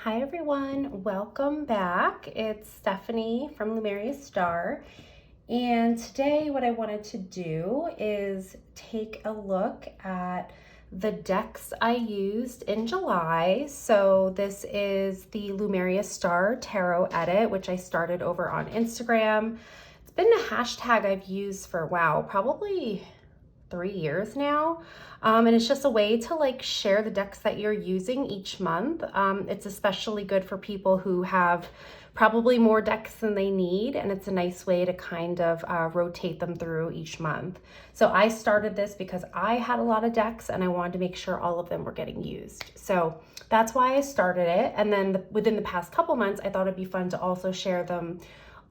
Hi everyone, welcome back. It's Stephanie from Lumeria Star, and today what I wanted to do is take a look at the decks I used in July. So this is the Lumeria Star Tarot edit, which I started over on Instagram. It's been a hashtag I've used for, wow, probably 3 years now. And it's just a way to share the decks that you're using each month. It's especially good for people who have probably more decks than they need, and it's a nice way to kind of rotate them through each month. So I started this because I had a lot of decks and I wanted to make sure all of them were getting used. So that's why I started it. And then within the past couple months, I thought it'd be fun to also share them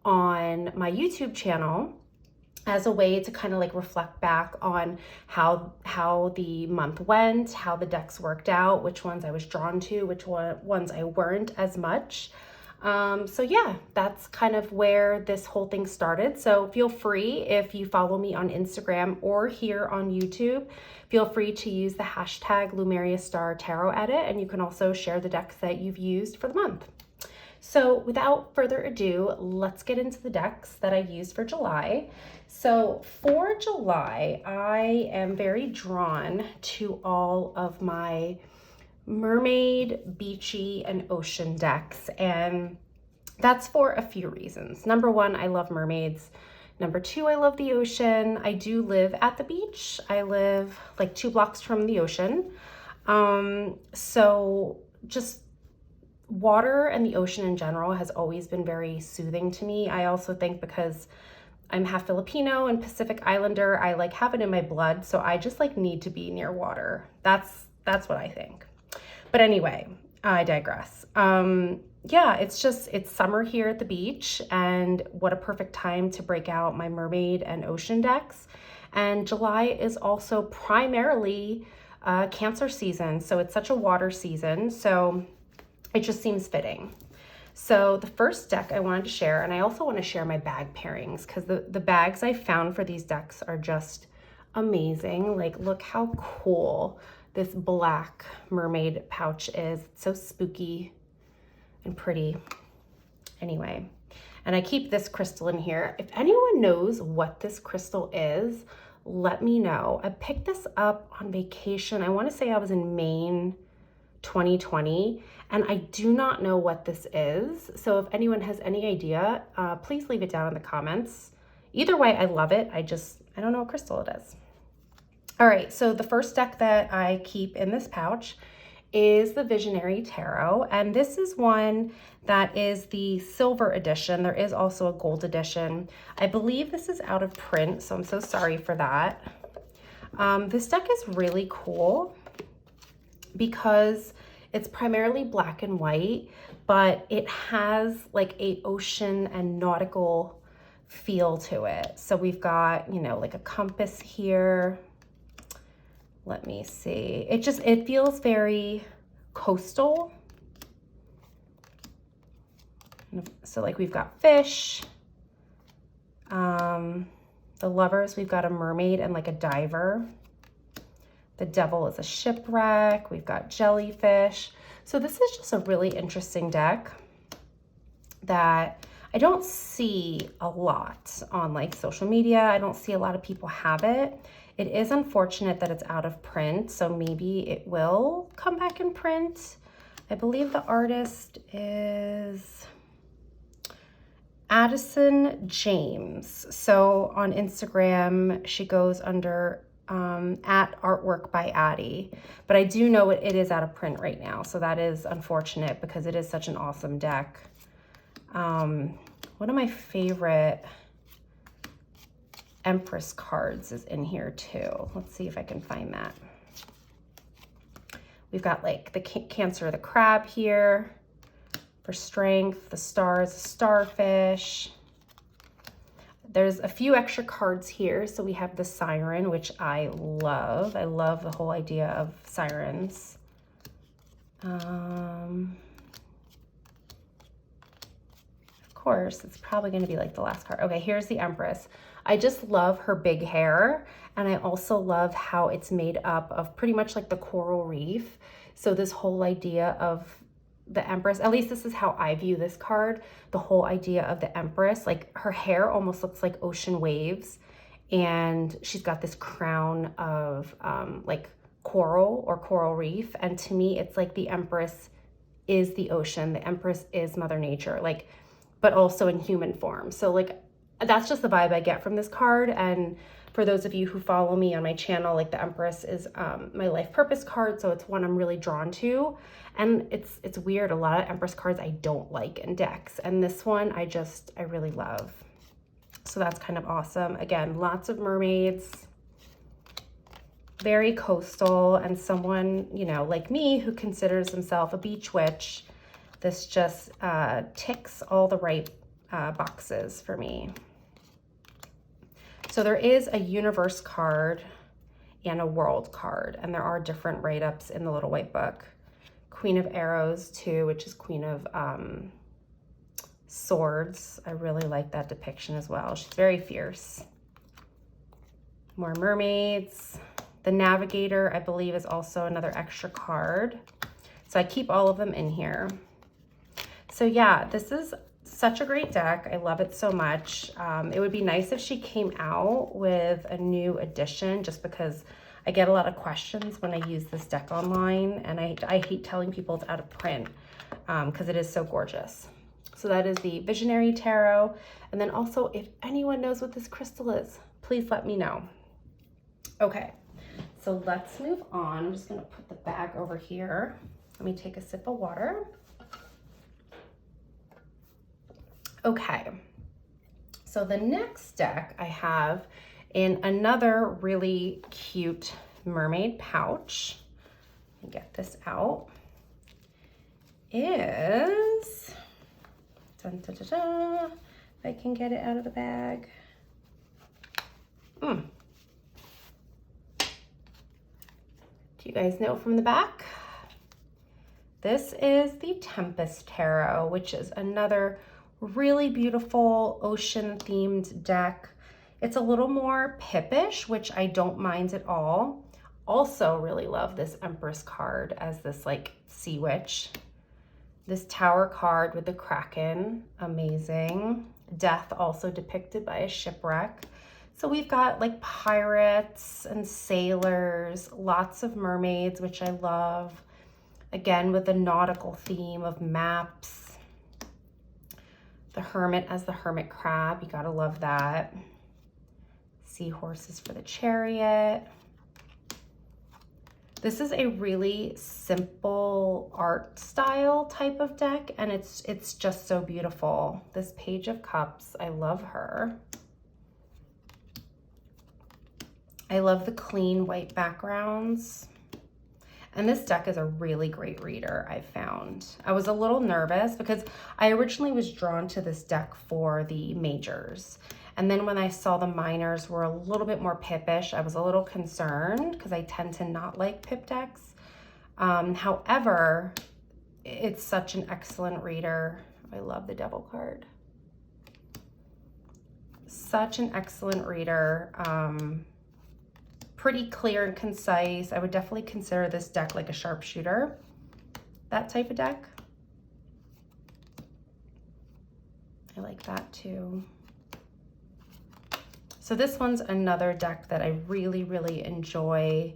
on my YouTube channel as a way to kind of reflect back on how the month went, how the decks worked out, which ones I was drawn to, which ones I weren't as much. So yeah, that's kind of where this whole thing started. So feel free, if you follow me on Instagram or here on YouTube, feel free to use the hashtag Lumeria Star Tarot Edit, and you can also share the decks that you've used for the month. So without further ado, let's get into the decks that I used for July. So for July, I am very drawn to all of my mermaid, beachy, and ocean decks. And that's for a few reasons. Number one, I love mermaids. Number two, I love the ocean. I do live at the beach. I live like 2 blocks from the ocean. So just water and the ocean in general has always been very soothing to me. I also think because I'm half Filipino and Pacific Islander, I have it in my blood. So I just need to be near water. That's what I think. But anyway, I digress. Yeah, it's summer here at the beach, and what a perfect time to break out my mermaid and ocean decks. And July is also primarily Cancer season. So it's such a water season. So it just seems fitting. So the first deck I wanted to share, and I also want to share my bag pairings because the bags I found for these decks are just amazing. Look how cool this black mermaid pouch is. It's so spooky and pretty. Anyway, and I keep this crystal in here. If anyone knows what this crystal is, let me know. I picked this up on vacation. I want to say I was in Maine 2020, and I do not know what this is. So if anyone has any idea, please leave it down in the comments. Either way, I love it. I don't know what crystal it is. All right, so the first deck that I keep in this pouch is the Visionary Tarot, and this is one that is the silver edition. There is also a gold edition. I believe this is out of print, so I'm so sorry for that. This deck is really cool because it's primarily black and white, but it has a ocean and nautical feel to it. So we've got, a compass here. Let me see. It feels very coastal. So we've got fish. The lovers, we've got a mermaid and a diver. The devil is a shipwreck. We've got jellyfish. So this is just a really interesting deck that I don't see a lot on social media. I don't see a lot of people have it. It is unfortunate that it's out of print, so maybe it will come back in print. I believe the artist is Addison James. So on Instagram, she goes under at artwork by Addie, but I do know it is out of print right now. So that is unfortunate because it is such an awesome deck. One of my favorite Empress cards is in here too. Let's see if I can find that. We've got the Cancer, the crab here for strength, the stars, the starfish. There's a few extra cards here. So we have the Siren, which I love. I love the whole idea of sirens. Of course, it's probably going to be the last card. Okay, here's the Empress. I just love her big hair, and I also love how it's made up of pretty much the coral reef. So this whole idea of the Empress, at least this is how I view this card, the whole idea of the Empress, like her hair almost looks like ocean waves, and she's got this crown of like coral or coral reef. And to me, it's like the Empress is the ocean, the Empress is Mother Nature, like, but also in human form. So like, that's just the vibe I get from this card. And for those of you who follow me on my channel, like the Empress is my life purpose card. So it's one I'm really drawn to. And it's weird. A lot of Empress cards I don't like in decks. And this one I really love. So that's kind of awesome. Again, lots of mermaids, very coastal, and someone, you know, like me who considers himself a beach witch. This just ticks all the right boxes for me. So there is a universe card and a world card, and there are different write-ups in the little white book. Queen of Arrows too, which is Queen of Swords. I really like that depiction as well. She's very fierce. More mermaids. The Navigator, I believe, is also another extra card. So I keep all of them in here. So yeah, this is such a great deck. I love it so much. It would be nice if she came out with a new edition, just because I get a lot of questions when I use this deck online, and I hate telling people it's out of print because it is so gorgeous. So that is the Visionary Tarot. And then also, if anyone knows what this crystal is, please let me know. Okay, so let's move on. I'm just gonna put the bag over here. Let me take a sip of water. Okay, so the next deck I have in another really cute mermaid pouch, let me get this out, is, dun, dun, dun, dun, if I can get it out of the bag. Do you guys know from the back? This is the Tempest Tarot, which is another really beautiful ocean themed deck. It's a little more pippish, which I don't mind at all. Also really love this Empress card as this like sea witch. This Tower card with the Kraken, amazing. Death also depicted by a shipwreck. So we've got like pirates and sailors, lots of mermaids, which I love. Again, with the nautical theme of maps. The Hermit as the hermit crab, you gotta love that. Seahorses for the Chariot. This is a really simple art style type of deck, and it's just so beautiful. This Page of Cups, I love her. I love the clean white backgrounds. And this deck is a really great reader, I found. I was a little nervous because I originally was drawn to this deck for the majors. And then when I saw the minors were a little bit more pippish, I was a little concerned because I tend to not like pip decks. However, it's such an excellent reader. I love the Devil card. Such an excellent reader. Pretty clear and concise. I would definitely consider this deck like a sharpshooter, that type of deck. I like that too. So this one's another deck that I really, really enjoy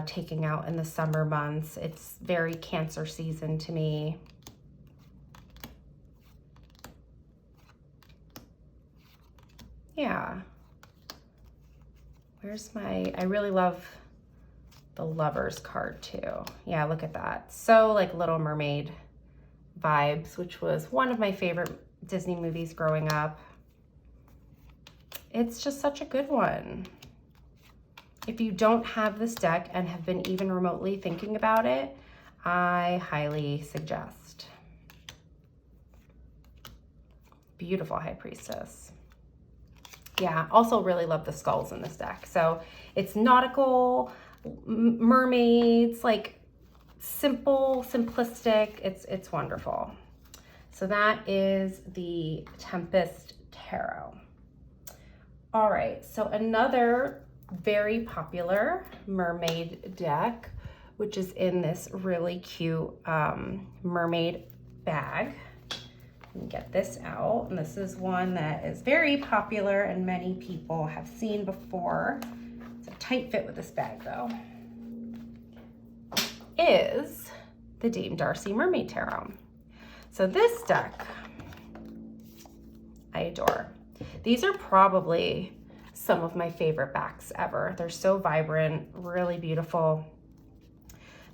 taking out in the summer months. It's very Cancer season to me. Yeah. Where's my, I really love the Lovers card too. Yeah, look at that. So like Little Mermaid vibes, which was one of my favorite Disney movies growing up. It's just such a good one. If you don't have this deck and have been even remotely thinking about it, I highly suggest. Beautiful High Priestess. Yeah, also really love the skulls in this deck. So it's nautical, mermaids, like simple, simplistic. It's wonderful. So that is the Tempest Tarot. All right, so another very popular mermaid deck which is in this really cute mermaid bag. Let me get this out. And this is one that is very popular and many people have seen before. It's a tight fit with this bag though. Is the Dame Darcy Mermaid Tarot. So this deck, I adore. These are probably some of my favorite backs ever. They're so vibrant, really beautiful.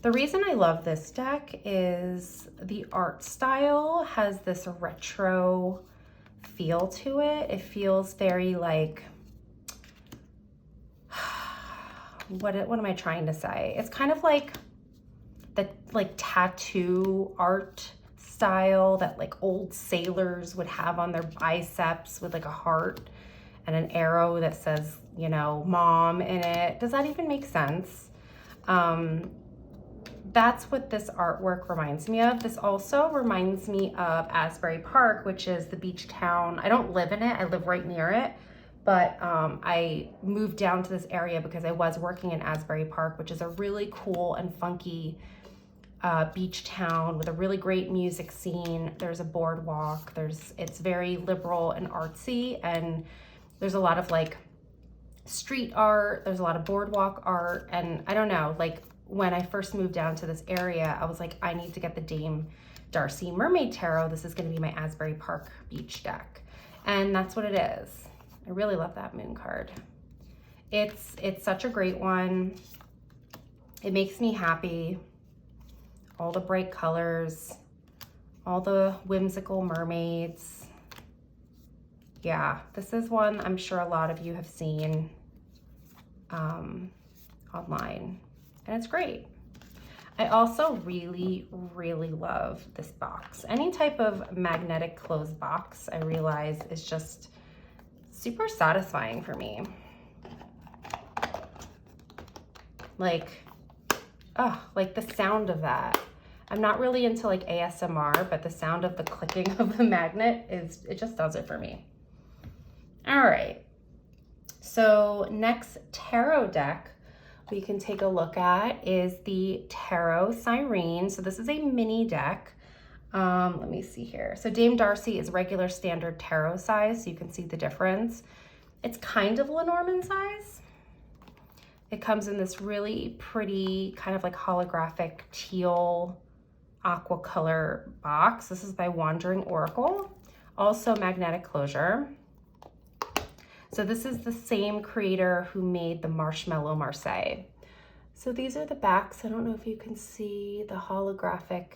The reason I love this deck is the art style has this retro feel to it. It feels very like, what am I trying to say? It's kind of like the tattoo art style that like old sailors would have on their biceps with like a heart and an arrow that says, you know, mom in it. Does that even make sense? That's what this artwork reminds me of. This also reminds me of Asbury Park, which is the beach town. I don't live in it, I live right near it, but I moved down to this area because I was working in Asbury Park, which is a really cool and funky beach town with a really great music scene. There's a boardwalk, it's very liberal and artsy, and there's a lot of like street art, there's a lot of boardwalk art, and I don't know, like when I first moved down to this area, I was like, I need to get the Dame Darcy Mermaid Tarot. This is gonna be my Asbury Park beach deck. And that's what it is. I really love that moon card. It's such a great one. It makes me happy. All the bright colors, all the whimsical mermaids. Yeah, this is one I'm sure a lot of you have seen online. And it's great. I also really, really love this box. Any type of magnetic closed box, I realize, is just super satisfying for me. Like, oh, like the sound of that. I'm not really into like ASMR, but the sound of the clicking of the magnet it just does it for me. All right. So next tarot deck we can take a look at is the Tarot Cyrene. So this is a mini deck. Let me see here. So Dame Darcy is regular standard tarot size, so you can see the difference. It's kind of Lenormand size. It comes in this really pretty kind of like holographic teal aqua color box. This is by Wandering Oracle. Also magnetic closure. So this is the same creator who made the Marshmallow Marseille. So these are the backs. I don't know if you can see the holographic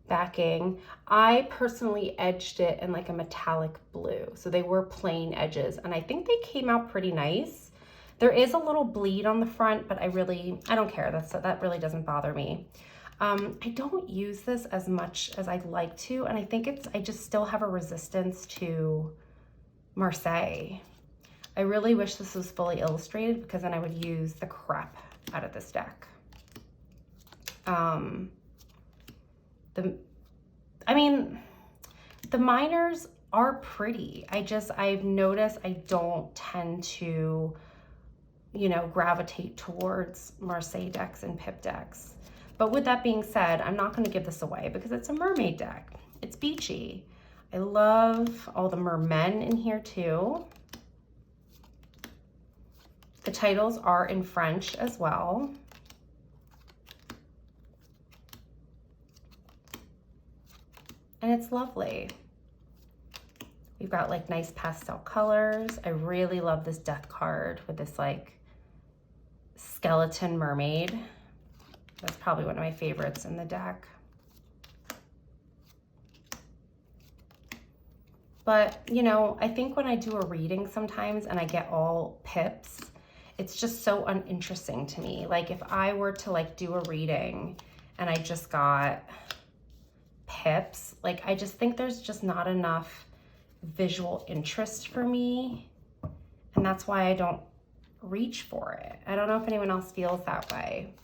backing. I personally edged it in like a metallic blue. So they were plain edges and I think they came out pretty nice. There is a little bleed on the front, but I don't care. That really doesn't bother me. I don't use this as much as I'd like to. And I think I just still have a resistance to Marseille. I really wish this was fully illustrated because then I would use the crap out of this deck. I mean, the minors are pretty. I've noticed I don't tend to, you know, gravitate towards Marseille decks and Pip decks. But with that being said, I'm not going to give this away because it's a mermaid deck. It's beachy. I love all the mermen in here too. The titles are in French as well. And it's lovely. We've got like nice pastel colors. I really love this death card with this like skeleton mermaid. That's probably one of my favorites in the deck. But, you know, I think when I do a reading sometimes and I get all pips, it's just so uninteresting to me. Like if I were to like do a reading and I just got pips, like I just think there's just not enough visual interest for me. And that's why I don't reach for it. I don't know if anyone else feels that way.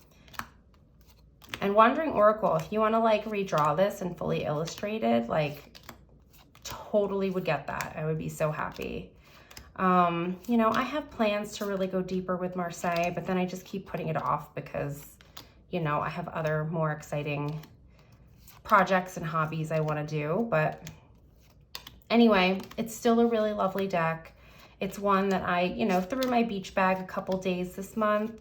And Wandering Oracle, if you want to like redraw this and fully illustrated, like totally would get that. I would be so happy. You know, I have plans to really go deeper with Marseille, but then I just keep putting it off because, you know, I have other more exciting projects and hobbies I want to do. But anyway, it's still a really lovely deck. It's one that I, you know, threw in my beach bag a couple days this month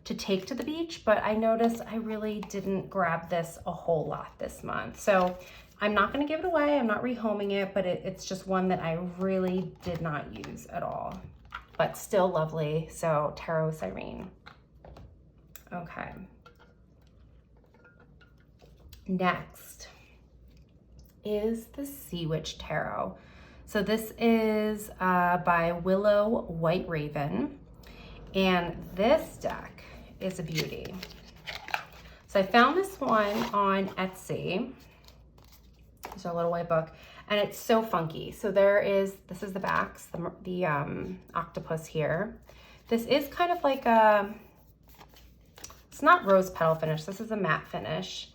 to take to the beach, but I noticed I really didn't grab this a whole lot this month. So I'm not going to give it away. I'm not rehoming it, but it's just one that I really did not use at all, but still lovely. So Tarot Cyrene. Okay. Next is the Sea Witch Tarot. So this is by Willow White Raven, and this deck is a beauty. So I found this one on Etsy. There's a little white book, and it's so funky. So this is the backs, the octopus here. This is kind of like it's not rose petal finish. This is a matte finish.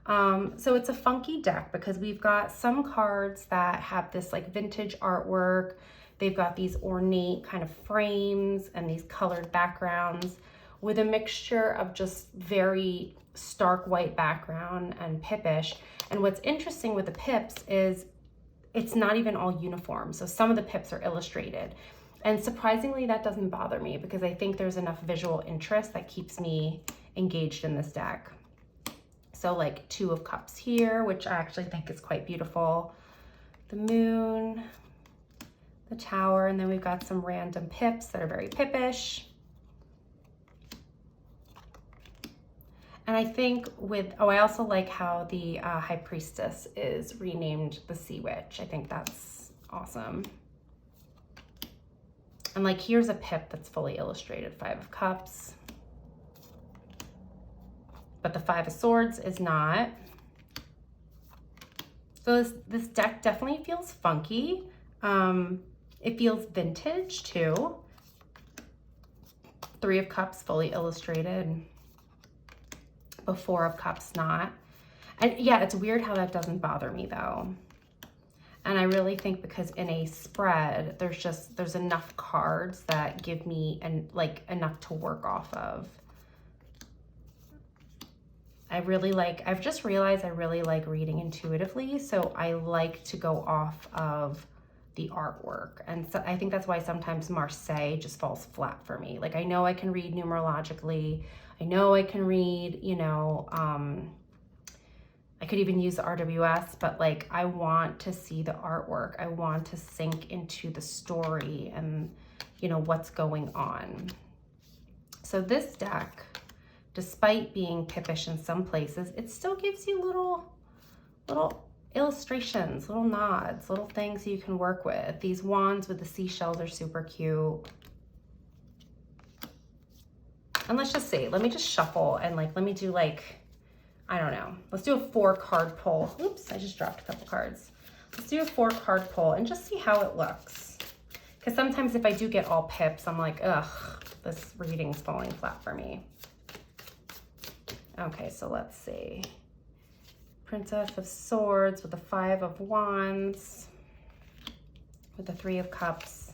So it's a funky deck because we've got some cards that have this like vintage artwork. They've got these ornate kind of frames and these colored backgrounds with a mixture of just very stark white background and pippish. And what's interesting with the pips is it's not even all uniform. So some of the pips are illustrated. And surprisingly, that doesn't bother me because I think there's enough visual interest that keeps me engaged in this deck. So like 2 of Cups here, which I actually think is quite beautiful. The Moon, the Tower, and then we've got some random pips that are very pippish. And I think I also like how the High Priestess is renamed the Sea Witch. I think that's awesome. And like here's a pip that's fully illustrated, 5 of Cups. But the 5 of Swords is not. So this deck definitely feels funky. It feels vintage too. 3 of Cups fully illustrated. The 4 of Cups not. And yeah, it's weird how that doesn't bother me though. And I really think because in a spread, there's enough cards that give me enough to work off of. I've just realized I really like reading intuitively, so I like to go off of the artwork. And so I think that's why sometimes Marseille just falls flat for me. Like I know I can read numerologically, I know I can read, you know, I could even use the RWS, but like I want to see the artwork. I want to sink into the story and, you know, what's going on. So this deck, despite being pippish in some places, it still gives you little illustrations, little nods, little things you can work with. These wands with the seashells are super cute. And let's just see, let me just shuffle and let me do I don't know. Let's do a 4-card pull. Oops, I just dropped a couple cards. Let's do a 4-card pull and just see how it looks. Because sometimes if I do get all pips, I'm like, ugh, this reading's falling flat for me. Okay, so let's see. Princess of Swords with the 5 of Wands, with the 3 of Cups.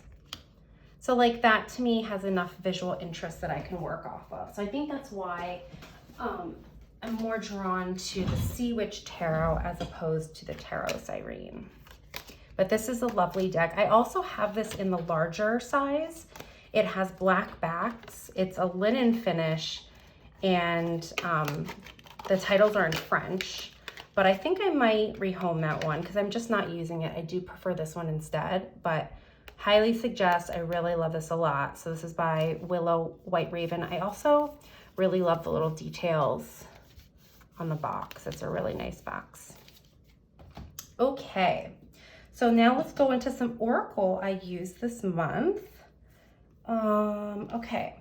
So like that to me has enough visual interest that I can work off of. So I think that's why I'm more drawn to the Sea Witch Tarot as opposed to the Tarot Cyrene. But this is a lovely deck. I also have this in the larger size. It has black backs. It's a linen finish, and the titles are in French. But I think I might rehome that one because I'm just not using it. I do prefer this one instead, but highly suggest. I really love this a lot. So this is by Willow White Raven. I also really love the little details on the box. It's a really nice box. Okay, so now let's go into some Oracle I used this month. Okay,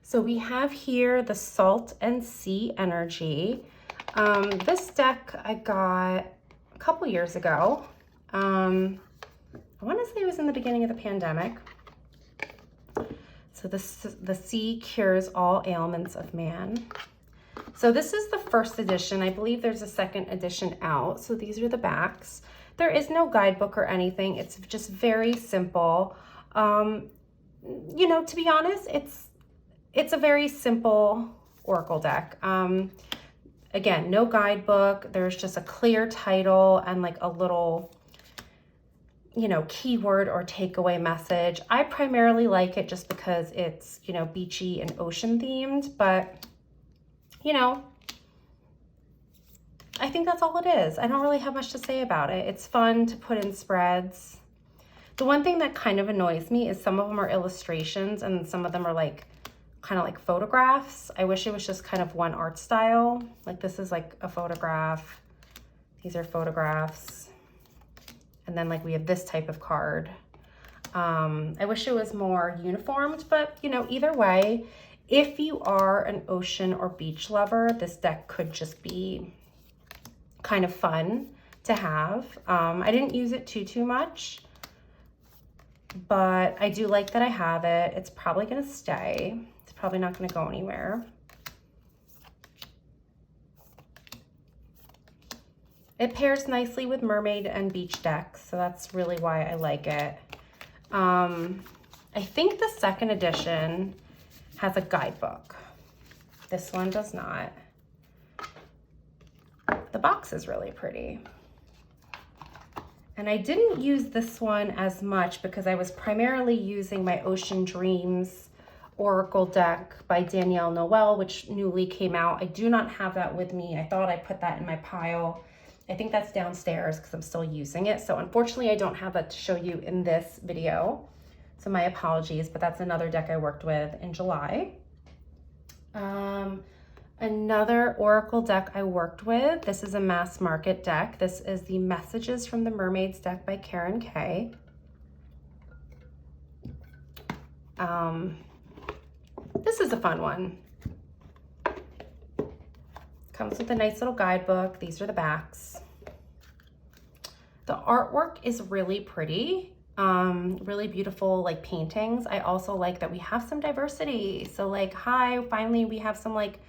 so we have here the Salt and Sea Energy. This deck I got a couple years ago. I want to say it was in the beginning of the pandemic. So the sea cures all ailments of man. So this is the first edition. I believe there's a second edition out. So these are the backs. There is no guidebook or anything. It's just very simple. You know, to be honest, it's a very simple oracle deck. Again, no guidebook. There's just a clear title and like a little, you know, keyword or takeaway message. I primarily like it just because it's, you know, beachy and ocean themed, but you know, I think that's all it is. I don't really have much to say about it. It's fun to put in spreads. The one thing that kind of annoys me is some of them are illustrations and some of them are like kind of like photographs. I wish it was just kind of one art style. Like this is like a photograph. These are photographs. And then like we have this type of card. I wish it was more uniformed, but you know, either way, if you are an ocean or beach lover, this deck could just be kind of fun to have. I didn't use it too much, but I do like that I have it. It's probably gonna stay. It's probably not gonna go anywhere. It pairs nicely with mermaid and beach decks, so that's really why I like it. I think the second edition has a guidebook. This one does not. The box is really pretty. And I didn't use this one as much because I was primarily using my Ocean Dreams Oracle deck by Danielle Noel, which newly came out. I do not have that with me. I thought I put that in my pile. I think that's downstairs because I'm still using it. So unfortunately, I don't have that to show you in this video. So my apologies, but that's another deck I worked with in July. Another Oracle deck I worked with. This is a mass market deck. This is the Messages from the Mermaids deck by Karen K. This is a fun one. Comes with a nice little guidebook. These are the backs. The artwork is really pretty. Really beautiful like paintings. I also like that we have some diversity. So like, hi, finally we have some like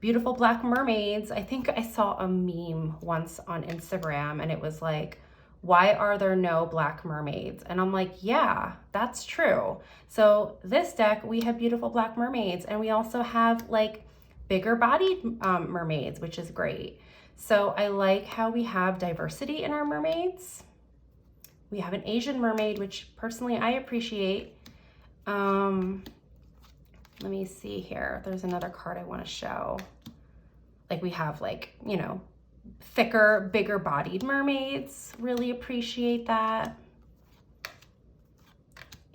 beautiful black mermaids. I think I saw a meme once on Instagram and it was like, why are there no black mermaids? And I'm like, yeah, that's true. So this deck, we have beautiful black mermaids and we also have like bigger bodied mermaids, which is great. So I like how we have diversity in our mermaids. We have an Asian mermaid, which personally I appreciate. Let me see here. There's another card I want to show. Like we have like, you know, thicker, bigger bodied mermaids. Really appreciate that.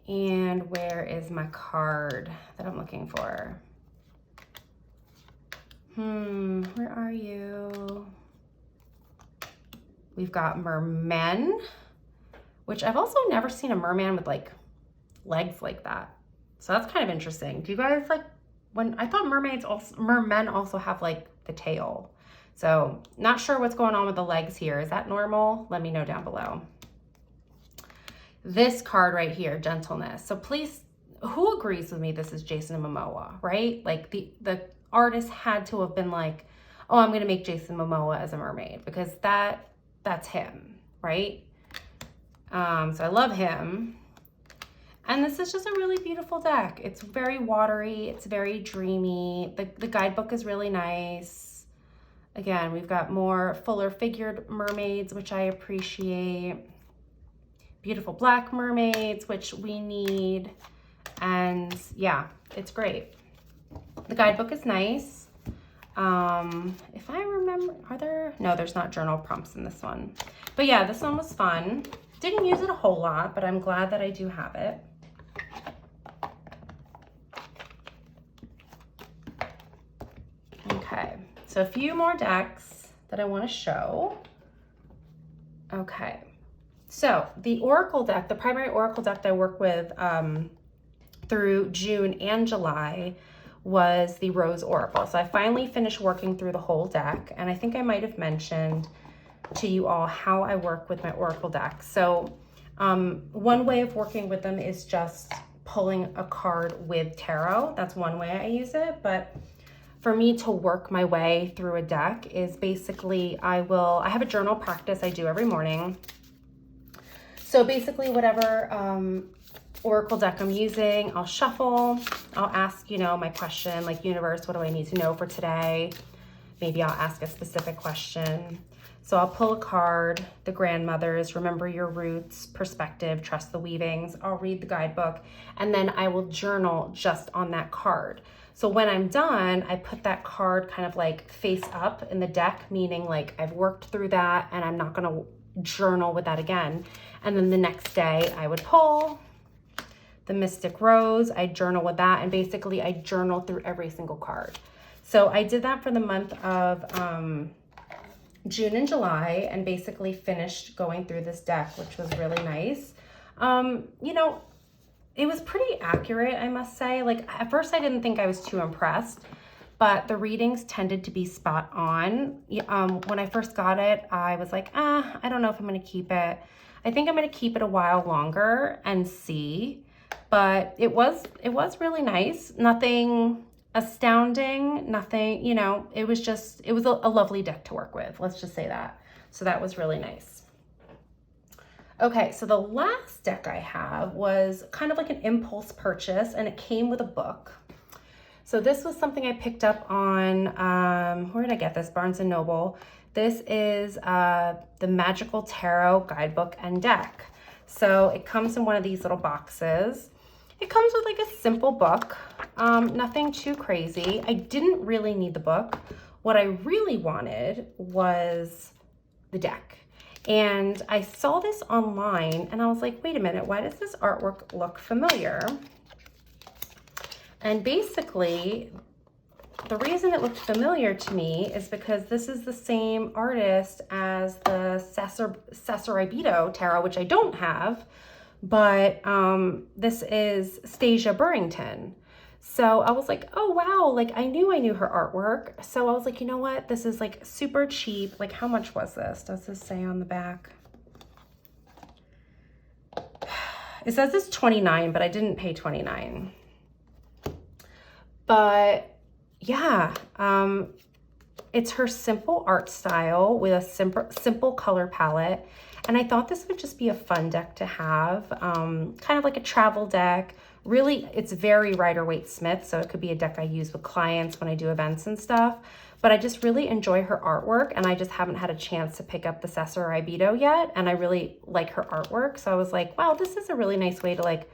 And where is my card that I'm looking for? Where are you? We've got mermen, which I've also never seen a merman with like legs like that. So that's kind of interesting. Do you guys like, when I thought mermen also have like the tail. So not sure what's going on with the legs here. Is that normal? Let me know down below. This card right here, gentleness. So please, who agrees with me this is Jason Momoa, right? Like the artist had to have been like, oh, I'm gonna make Jason Momoa as a mermaid because that's him, right? So I love him. And this is just a really beautiful deck. It's very watery, it's very dreamy. The guidebook is really nice. Again, we've got more fuller figured mermaids, which I appreciate. Beautiful black mermaids, which we need. And yeah, it's great. The guidebook is nice. If I remember, no, there's not journal prompts in this one. But yeah, this one was fun. Didn't use it a whole lot, but I'm glad that I do have it. Okay, so a few more decks that I want to show. Okay, so the Oracle deck, the primary Oracle deck that I work with through June and July was the Rose Oracle. So I finally finished working through the whole deck, and I think I might have mentioned to you all how I work with my Oracle deck. So one way of working with them is just pulling a card with tarot. That's one way I use it, but for me to work my way through a deck is basically I have a journal practice I do every morning. So basically whatever oracle deck I'm using. I'll shuffle. I'll ask, you know, my question, like, universe, what do I need to know for today? Maybe I'll ask a specific question. So I'll pull a card, the grandmothers, remember your roots, perspective, trust the weavings. I'll read the guidebook, and then I will journal just on that card. So when I'm done, I put that card kind of like face up in the deck, meaning like I've worked through that and I'm not gonna journal with that again. And then the next day I would pull the Mystic Rose, I journal with that, and basically I journal through every single card. So I did that for the month of June and July, and basically finished going through this deck, which was really nice. You know, it was pretty accurate, I must say. Like, at first I didn't think I was too impressed, but the readings tended to be spot on. When I first got it, I was like, I don't know if I'm gonna keep it. I think I'm gonna keep it a while longer and see. But it was really nice. Nothing astounding, nothing, you know, it was a lovely deck to work with. Let's just say that. So that was really nice. Okay, so the last deck I have was kind of like an impulse purchase, and it came with a book. So this was something I picked up on, where did I get this? Barnes & Noble. This is the Magical Tarot Guidebook and Deck. So it comes in one of these little boxes. It comes with like a simple book, nothing too crazy. I didn't really need the book. What I really wanted was the deck. And I saw this online and I was like, wait a minute, why does this artwork look familiar? And basically, the reason it looked familiar to me is because this is the same artist as the Cyrene Tarot, which I don't have, but this is Stasia Burrington. So I was like, oh wow, like I knew her artwork. So I was like, you know what? This is like super cheap. Like, how much was this? Does this say on the back? It says it's $29, but I didn't pay $29. But yeah, it's her simple art style with a simple color palette. And I thought this would just be a fun deck to have, kind of like a travel deck. Really, it's very Rider-Waite-Smith, so it could be a deck I use with clients when I do events and stuff. But I just really enjoy her artwork, and I just haven't had a chance to pick up the Cyrene yet, and I really like her artwork. So I was like, wow, this is a really nice way to like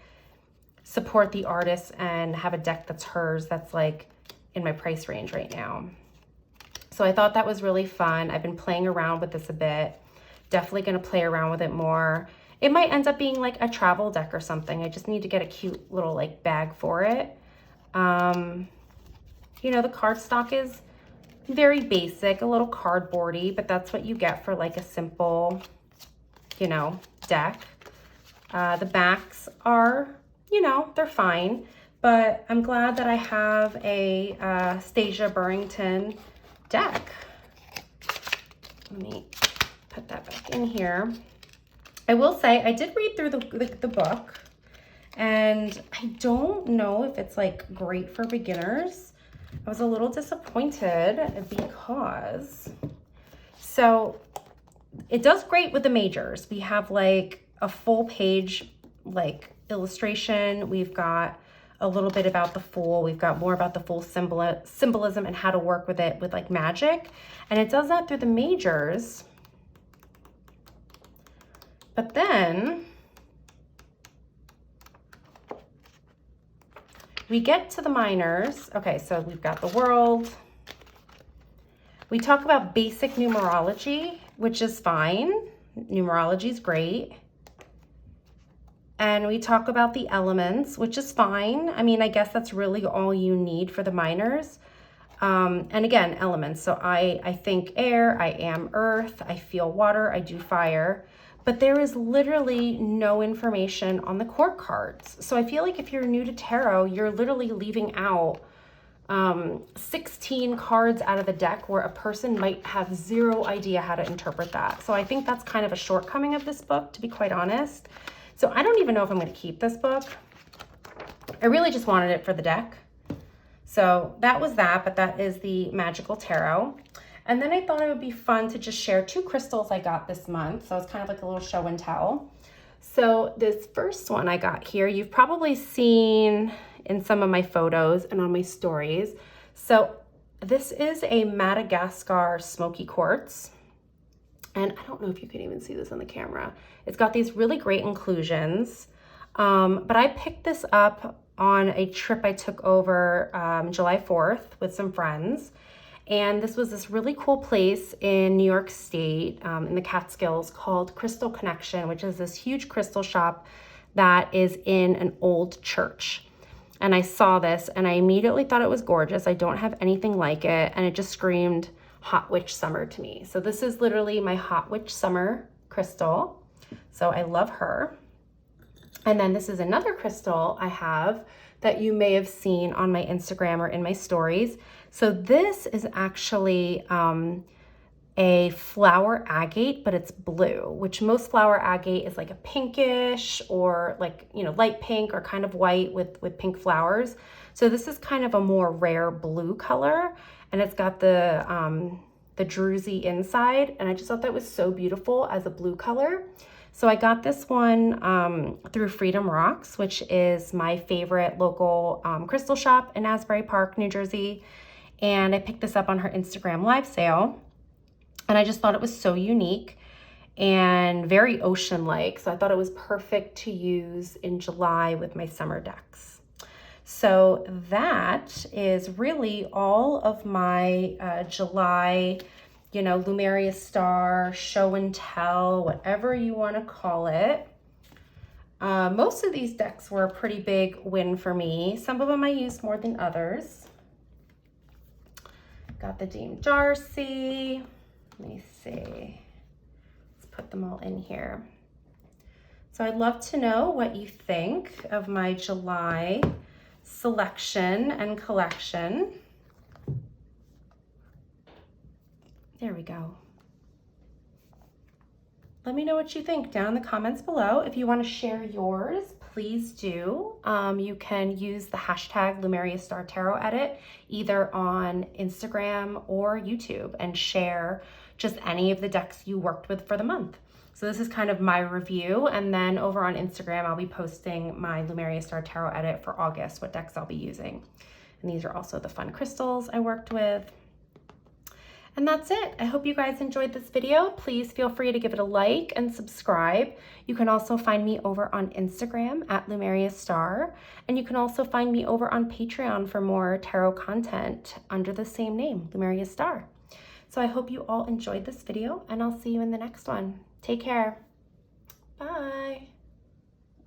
support the artist and have a deck that's hers that's like in my price range right now. So I thought that was really fun. I've been playing around with this a bit. Definitely going to play around with it more. It might end up being like a travel deck or something. I just need to get a cute little like bag for it. You know, the cardstock is very basic, a little cardboardy, but that's what you get for like a simple, you know, deck. The backs are, you know, they're fine, but I'm glad that I have a Stasia Burrington deck. Let me put that back in here. I will say I did read through the book, and I don't know if it's like great for beginners. I was a little disappointed because, so it does great with the majors. We have like a full page like illustration. We've got a little bit about the Fool. We've got more about the Fool symbolism and how to work with it with like magic. And it does that through the majors. But then we get to the minors. Okay, so we've got the World. We talk about basic numerology, which is fine. Numerology is great. And we talk about the elements, which is fine. I mean, I guess that's really all you need for the minors. And again, elements. So I think air, I am earth, I feel water, I do fire. But there is literally no information on the court cards. So I feel like if you're new to tarot, you're literally leaving out 16 cards out of the deck where a person might have zero idea how to interpret that. So I think that's kind of a shortcoming of this book, to be quite honest. So I don't even know if I'm going to keep this book. I really just wanted it for the deck. So that was that, but that is the Magical Tarot. And then I thought it would be fun to just share 2 crystals I got this month. So it's kind of like a little show and tell. So this first one I got here, you've probably seen in some of my photos and on my stories. So this is a Madagascar smoky quartz. And I don't know if you can even see this on the camera. It's got these really great inclusions. But I picked this up on a trip I took over July 4th with some friends. And this was this really cool place in New York State, in the Catskills, called Crystal Connection, which is this huge crystal shop that is in an old church. And I saw this and I immediately thought it was gorgeous. I don't have anything like it. And it just screamed Hot Witch Summer to me. So this is literally my Hot Witch Summer crystal. So I love her. And then this is another crystal I have that you may have seen on my Instagram or in my stories. So this is actually a flower agate, but it's blue, which most flower agate is like a pinkish or like, you know, light pink or kind of white with pink flowers. So this is kind of a more rare blue color, and it's got the druzy inside. And I just thought that was so beautiful as a blue color. So I got this one through Freedom Rocks, which is my favorite local crystal shop in Asbury Park, New Jersey. And I picked this up on her Instagram live sale. And I just thought it was so unique and very ocean-like. So I thought it was perfect to use in July with my summer decks. So that is really all of my July, you know, Lumeria Star, show and tell, whatever you want to call it. Most of these decks were a pretty big win for me. Some of them I used more than others. Got the Dame Darcy. Let me see. Let's put them all in here. So I'd love to know what you think of my July selection and collection. There we go. Let me know what you think down in the comments below. If you want to share yours, please do. You can use the hashtag Lumeria Star Tarot Edit either on Instagram or YouTube and share just any of the decks you worked with for the month. So this is kind of my review, and then over on Instagram I'll be posting my Lumeria Star Tarot Edit for August, what decks I'll be using. And these are also the fun crystals I worked with. And that's it. I hope you guys enjoyed this video. Please feel free to give it a like and subscribe. You can also find me over on Instagram at Lumeria Star, and you can also find me over on Patreon for more tarot content under the same name, Lumeria Star. So I hope you all enjoyed this video, and I'll see you in the next one. Take care. Bye.